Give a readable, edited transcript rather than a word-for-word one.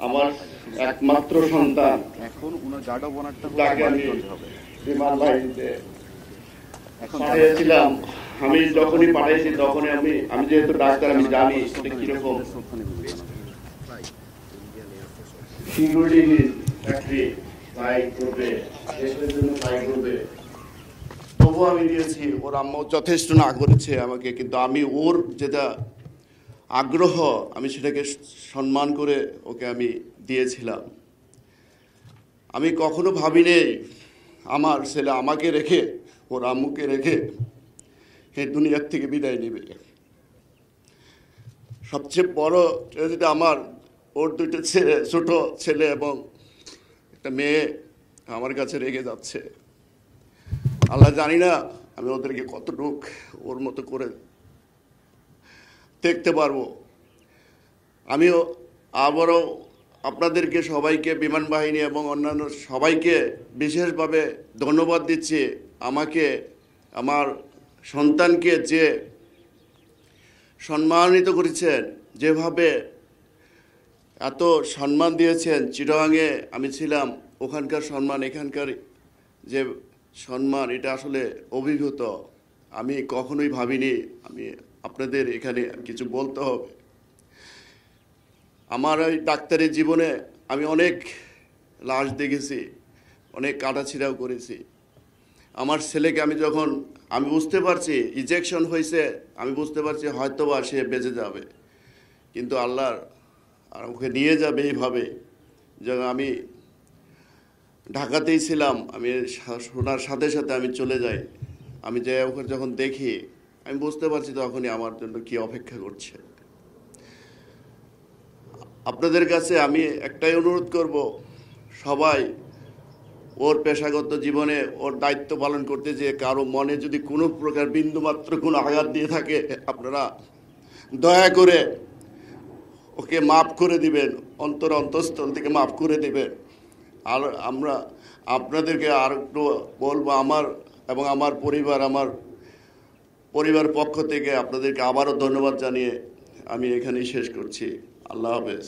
আমার একমাত্র সন্তান। এখন উনার গার্ড অফ অনারটা তাকে আমি বিমান বাহিনীতে পাঠিয়েছিলাম। আমি যখনই পাঠিয়েছি তখনই আমি যেহেতু ডাক্তার, আমি জানি এটা কিরকম সিকিউরিটি ফ্যাক্টরি ফ্লাই করবে, দেশের জন্য ফ্লাই করবে। তবুও আমি দিয়েছি। ওর আম্মা যথেষ্ট না করেছে আমাকে, কিন্তু আমি ওর যেটা আগ্রহ আমি সেটাকে সম্মান করে ওকে আমি দিয়েছিলাম। আমি কখনো ভাবিনি আমার ছেলে আমাকে রেখে, ওর আম্মুকে রেখে এই দুনিয়ার থেকে বিদায় নেবে। সবচেয়ে বড় ট্র্যাজেডি আমার, ওর দুইটা ছেলে, ছোট ছেলে এবং একটা মেয়ে আমার কাছে রেগে যাচ্ছে। আল্লাহ, জানি না আমি ওদেরকে কতটুক ওর মতো করে দেখতে পারবো। আমিও আবারও আপনাদেরকে সবাইকে, বিমান বাহিনী এবং অন্যান্য সবাইকে বিশেষভাবে ধন্যবাদ দিচ্ছি। আমাকে, আমার সন্তানকে যে সম্মানিত করেছেন, যেভাবে এত সম্মান দিয়েছেন। চিটাগাঙে আমি ছিলাম, ওখানকার সম্মান, এখানকার যে সম্মান, এটা আসলে অভিভূত। আমি কখনোই ভাবিনি আমি আপনাদের এখানে কিছু বলতে হবে। আমার ওই ডাক্তারি জীবনে আমি অনেক লাশ দেখেছি, অনেক কাটাছিঁড়াও করেছি। আমার ছেলেকে আমি বুঝতে পারছি ইজেকশন হয়েছে, আমি বুঝতে পারছি হয়তোবা সে বেঁচে যাবে, কিন্তু আল্লাহর আর ওকে নিয়ে যাবে এইভাবে। যখন আমি ঢাকাতেই ছিলাম, আমি শোনার সাথে সাথে আমি চলে যাই। আমি যাই ওকে যখন দেখি, আমি বুঝতে পারছি তখনই আমার জন্য কি অপেক্ষা করছে। আপনাদের কাছে আমি একটাই অনুরোধ করব, সবাই ওর পেশাগত জীবনে ওর দায়িত্ব পালন করতে, যে কারো মনে যদি কোনো প্রকার বিন্দুমাত্র কোনো আঘাত দিয়ে থাকে, আপনারা দয়া করে ওকে মাফ করে দিবেন, অন্তঃস্থল থেকে মাফ করে দিবেন। আর আমরা আপনাদেরকে আর একটু বলবো, আমার এবং আমার পরিবার পক্ষ থেকে আপনাদেরকে আবারও ধন্যবাদ জানিয়ে আমি এখানেই শেষ করছি। আল্লাহ হাফেজ।